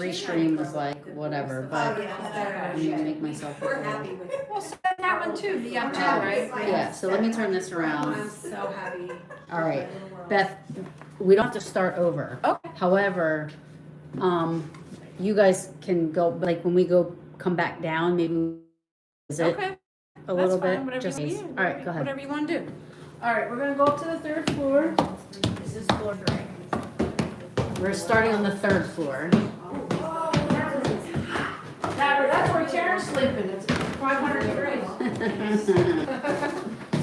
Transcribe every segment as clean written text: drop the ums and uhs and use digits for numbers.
Restream was like whatever, but I need to make myself look happy good. with it. Well, send that one too, the young two, right? Yeah, so let me turn this I'm around. so happy. All right, Beth, we don't have to start over. Okay. However, you guys can go, like when we come back down, maybe visit Okay. a little That's fine, bit. whatever Just you, all right, go ahead. Whatever you want to do. All right, we're gonna go up to the 3rd floor. This is floor 3. We're starting on the 3rd floor. That's where Tara's sleeping. It's 500 degrees.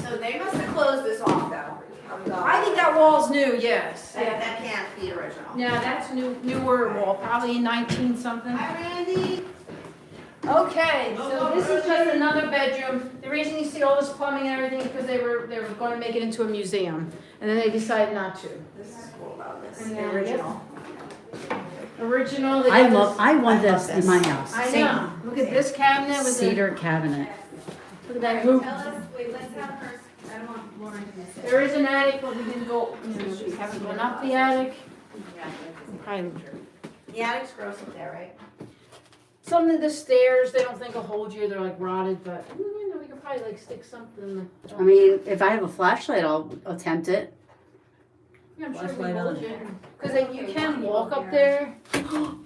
So they must have closed this off though. I think that wall's new. Yes. That can't be original. Yeah, that's newer wall, probably 19 something. Hi, Randy. Okay, so this is just another bedroom. The reason you see all this plumbing and everything is because they were going to make it into a museum, and then they decided not to. This is cool about this. And The then- original. Original. they I got love, this- I want I love this in this. my house. I know. Look at this cabinet with Cedar cabinet. look at that hoop. Wait, let's have her, I don't want Lauren to miss it. There is an attic, but we didn't go. We haven't gone up the attic. Probably The attic's gross up there, right? some of the stairs they don't think will hold you. They're like rotted, but you know we could probably like stick something. In the, I mean, if I have a flashlight, I'll attempt it. yeah, I'm sure we flashlight hold on. you. Because you can walk up there. Oh,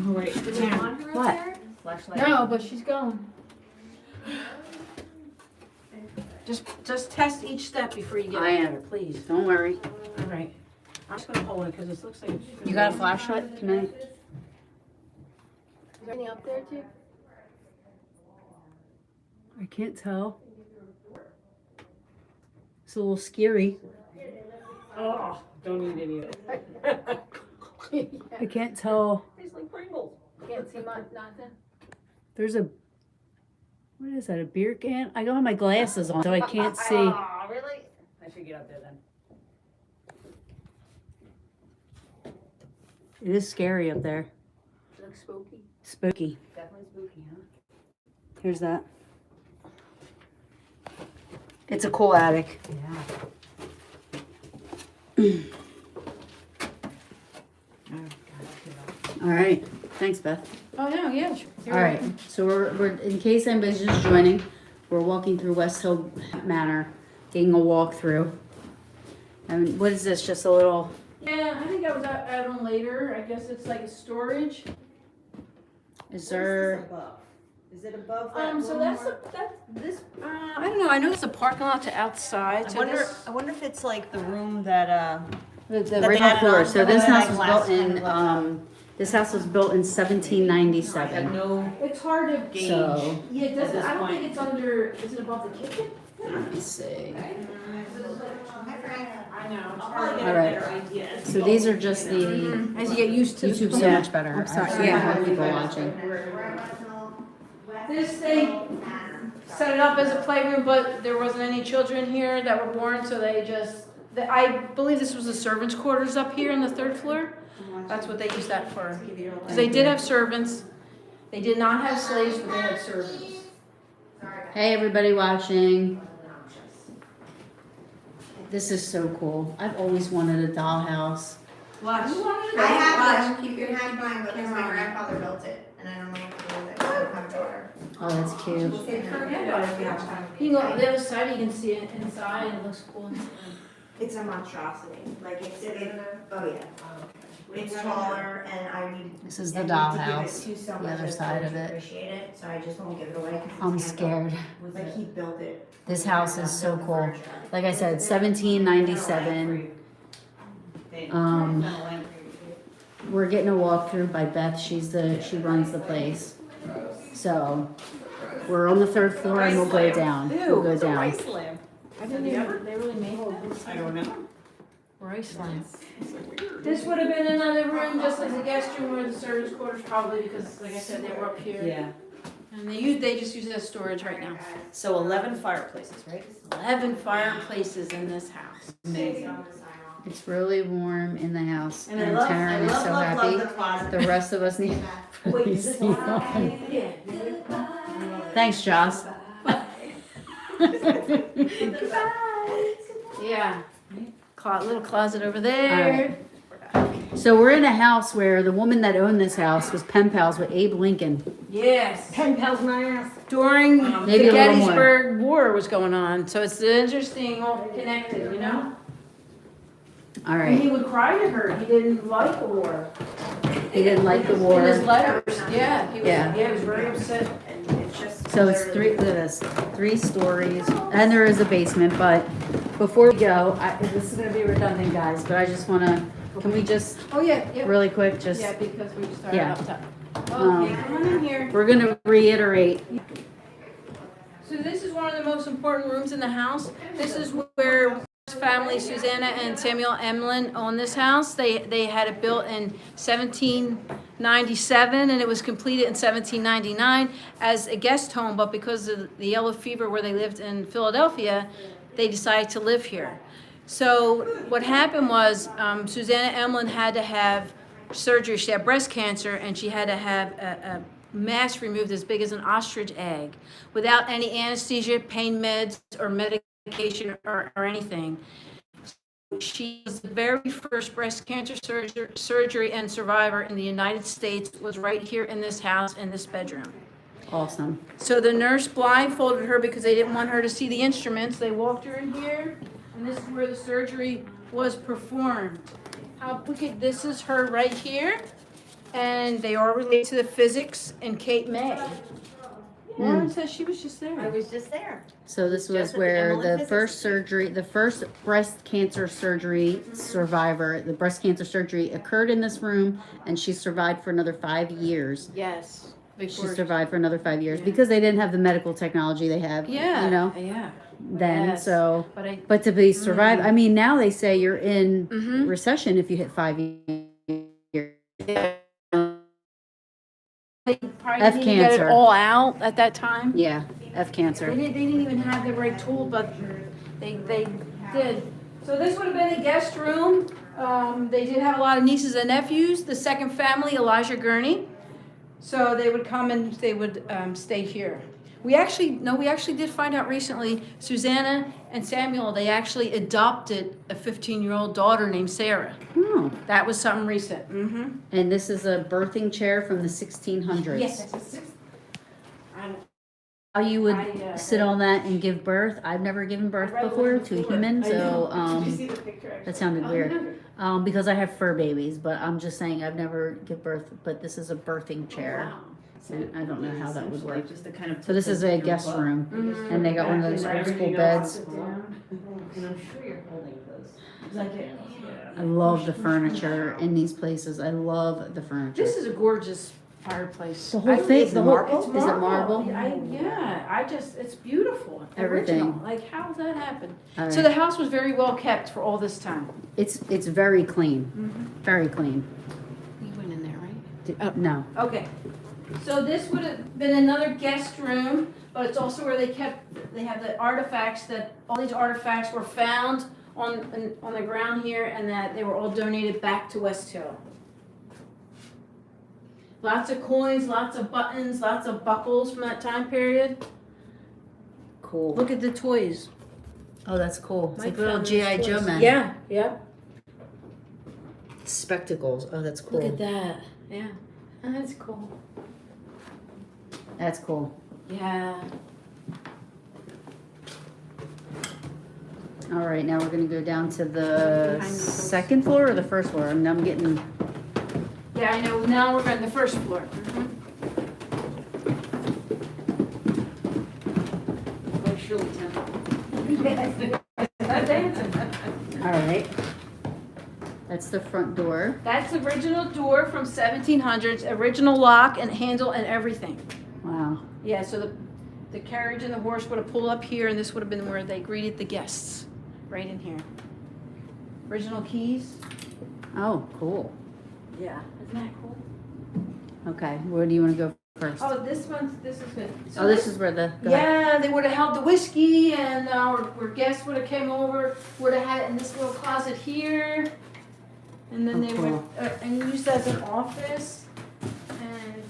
wait. Do we want her up What? there? Flashlight? No, but she's going. Just test each step before you get I up am. there, please. Don't worry. All right. I'm just gonna hold it because it looks like. You got a flashlight? Can I? Is there any up there too? I can't tell. It's a little scary. Oh, don't eat any of it. I can't tell. Tastes like Pringles. Can't see nothing. There's a, what is that, a beer can? I don't have my glasses on, so I can't see. Oh, really? I should get up there then. It is scary up there. Looks spooky. Spooky. Definitely spooky, huh? Here's that. It's a cool attic. Yeah. All right. Thanks, Beth. Oh, no, yeah. Sure. All right. So we're in case anybody's just joining, we're walking through West Hill Manor, getting a walkthrough. And what is this? Just a little. Yeah, I think I was add on later. I guess it's like a storage. Is there? Is it above that? So that's this. I don't know. I know it's a parking lot to outside. I So wonder. this, I wonder if it's like the room that. The they original added floor. on So to this the house was last built kind in. of This house was built in 1797. no it's hard to gauge. So Yeah, it doesn't. this I don't point. think it's under. Is it above the kitchen? let me see. I know. It's I'll hard. probably get All a right. better idea. So these are just the. As you get used to YouTube's so much better. I'm sorry. I Yeah. have people watching. This thing set it up as a playroom, but there wasn't any children here that were born, so they just. I believe this was the servants' quarters up here on the 3rd floor. That's what they used that for. Because they did have servants. They did not have slaves, but they had servants. Hey, everybody watching. This is so cool. I've always wanted a dollhouse. Watch. I I have one. Keep your hand behind, but because my grandfather built it, and I don't know what to do with it. I don't have a daughter. Oh, that's cute. We'll take her granddaughter if you have time. You can go on the other side, you can see it inside, and it looks cool inside. It's a monstrosity. Like oh yeah. It's taller, and I need. This is the I need to dollhouse. give it to someone The other that's side going of to it. Appreciate it, so I just won't give it away. 'cause it's I'm handled. scared. Like he built it. This house is so cool. Like I said, 1797. We're getting a walkthrough by Beth. She runs the place. So we're on the 3rd floor and we'll go down. We'll go down. I didn't even, they really made it. I don't know. Rice lamp. This would have been another room, just as a guest room or the servants' quarters, probably, because like I said, they were up here. Yeah. And they just use it as storage right now. So 11 fireplaces, right? 11 fireplaces in this house. Amazing. It's really warm in the house. And And I Taryn is so happy. the closet. The rest of us need Wait, AC is this on. Yeah. Thanks, Joss. Yeah. Little closet over there. So we're in a house where the woman that owned this house was pen pals with Abe Lincoln. Yes. Pen pals my ass. During Maybe the a little more. Gettysburg War was going on, so it's interesting, all connected, you know? All And he right. would cry to her, he didn't like the war. He didn't like the In war. his letters, yeah, he was, Yeah. he was very upset. And it's just. So it's literally- look at this, 3 stories, and there is a basement, but before we go, this is gonna be redundant, guys, but I just wanna, can we just, Oh, yeah, yeah, really quick, just, yeah, because we started Yeah. up top. Um, Okay, come on in here. we're gonna reiterate. So this is one of the most important rooms in the house. This is where family, Susanna and Samuel Emlyn, own this house. They had it built in 1797 and it was completed in 1799 as a guest home, but because of the yellow fever where they lived in Philadelphia, they decided to live here. So what happened was Susanna Emlyn had to have surgery. She had breast cancer and she had to have a mass removed as big as an ostrich egg without any anesthesia, pain meds, or medication or anything. She was the very first breast cancer surgery and survivor in the United States, was right here in this house, in this bedroom. Awesome. So the nurse blindfolded her because they didn't want her to see the instruments. They walked her in here, and this is where the surgery was performed. How wicked, this is her right here, and they are related to the physics and Kate May. Lauren says she was just I there. was just there. So this was Just at the where Emily the Physics first surgery, the first breast cancer surgery survivor, the breast cancer surgery occurred in this room, and she survived for another 5 years. Yes. She survived for another 5 years because they didn't have the medical technology they have, Yeah. you know, Yeah. then. Yes. So, But but to be survive, I mean, now they say you're in Mhm. recession if you hit 5 years. they probably F didn't even get it cancer. all out at that time. Yeah, F cancer. They didn't even have the right tool, but they did. So this would have been a guest room. They did have a lot of nieces and nephews. The second family, Elijah Gurney. So they would come and they would stay here. We actually did find out recently, Susanna and Samuel, they actually adopted a 15-year-old daughter named Sarah. Oh, That was something recent. Mm-hmm. and this is a birthing chair from the 1600s. Yes. How you would I, sit on that and give birth? I've never given birth I'd rather before live to a before. human, I know. so Did you see the picture? that sounded weird. Because I have fur babies, but I'm just saying I've never give birth. But this is a birthing chair. And I don't know how that would work. Just to kind of So this is a guest room, and they got one of those old school beds. And I'm sure you're holding those. I love the furniture in these places. I love the furniture. This is a gorgeous fireplace. The whole thing, the whole, It's is it marble? It's beautiful. Everything. Original. Like, how did that happen? All So right. the house was very well kept for all this time. It's very clean, very clean. You went in there, right? No, Okay. So this would have been another guest room, but it's also where they have the artifacts that, all these artifacts were found on the ground here, and that they were all donated back to West Hill. Lots of coins, lots of buttons, lots of buckles from that time period. cool. Look at the toys. Oh, that's cool. It's Mike like little found GI these Joe toys. men. Yeah, yep. Spectacles. Oh, that's cool. Look at that. Yeah. That's cool. That's cool. Yeah. All right, now we're gonna go down to the second floor or the first floor. I'm getting. Yeah, I know. Now we're on the first floor. Oh, Shirley Temple. All right. That's the front door. That's the original door from 1700s, original lock and handle and everything. Wow. Yeah, so the carriage and the horse would have pulled up here, and this would have been where they greeted the guests, right in here. Original keys. Oh, cool. Yeah, isn't that cool? Okay, where do you want to go first? Oh, this is good. So Oh, this is where the. go ahead. Yeah, they would have held the whiskey, and where guests would have came over, would have had it in this little closet here, and then Oh, they would cool. and used as an office. And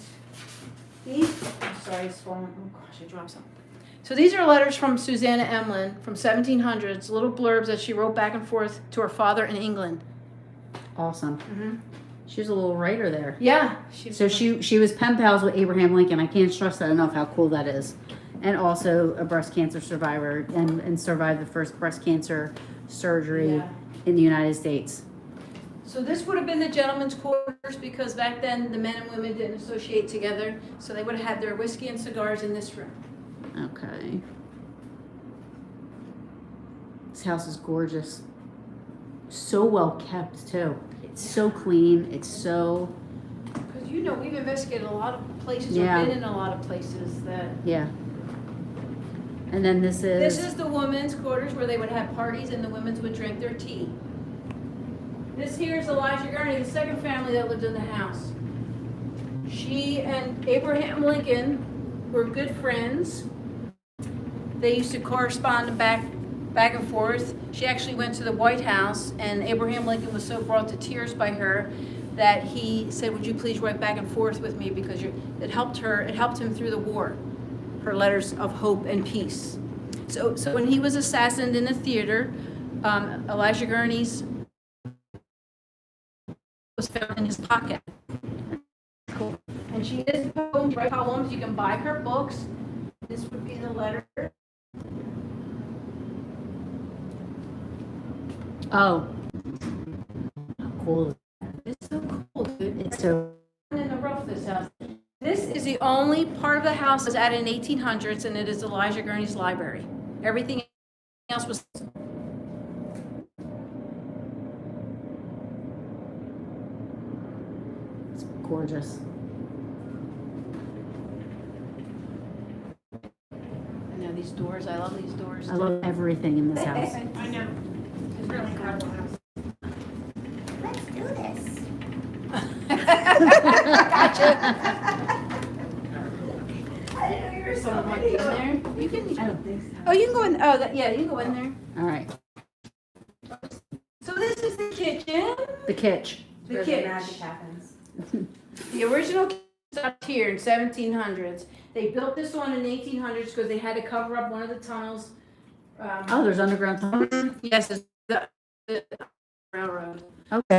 these, I'm sorry, it's falling. Oh gosh, I dropped something. So these are letters from Susanna Emlyn from 1700s, little blurbs that she wrote back and forth to her father in England. Awesome. She was a little writer there. Yeah. So she was pen pals with Abraham Lincoln. I can't stress that enough how cool that is. And also a breast cancer survivor and survived the first breast cancer surgery Yeah. in the United States. So this would have been the gentleman's quarters because back then the men and women didn't associate together. So they would have had their whiskey and cigars in this room. Okay. This house is gorgeous. So well kept too. It's so clean. It's so, Because you know we've investigated a lot of places Yeah. or been in a lot of places that. yeah. And then this This is, is the women's quarters where they would have parties and the women would drink their tea. This here is Elijah Gurney, the second family that lived in the house. She and Abraham Lincoln were good friends. They used to correspond back and forth. She actually went to the White House, and Abraham Lincoln was so brought to tears by her that he said, "Would you please write back and forth with me because it helped her. It helped him through the war." Her letters of hope and peace. So when he was assassinated in the theater, Elijah Gurney's was found in his pocket. Cool. And she is poems, write poems. You can buy her books. This would be the letter. oh. How cool. It's so cool, dude. It's so, In the roof of this house. This is the only part of the house that's added in 1800s, and it is Elijah Gurney's library. Everything else was. it's gorgeous. I know these doors. I love these doors. I love everything in this house. I know. It's really incredible house. Let's do this. I didn't know you were so Someone might be in there. You can. I don't think so. Oh, you can go in. Oh, yeah, you can go in there. All right. So this is the kitchen. The kitsch. The Where kitchen. magic happens. The original kitchen stopped here in 1700s. They built this one in 1800s because they had to cover up one of the tunnels. Oh, there's underground tunnels? Yes, it's the railroad. Okay.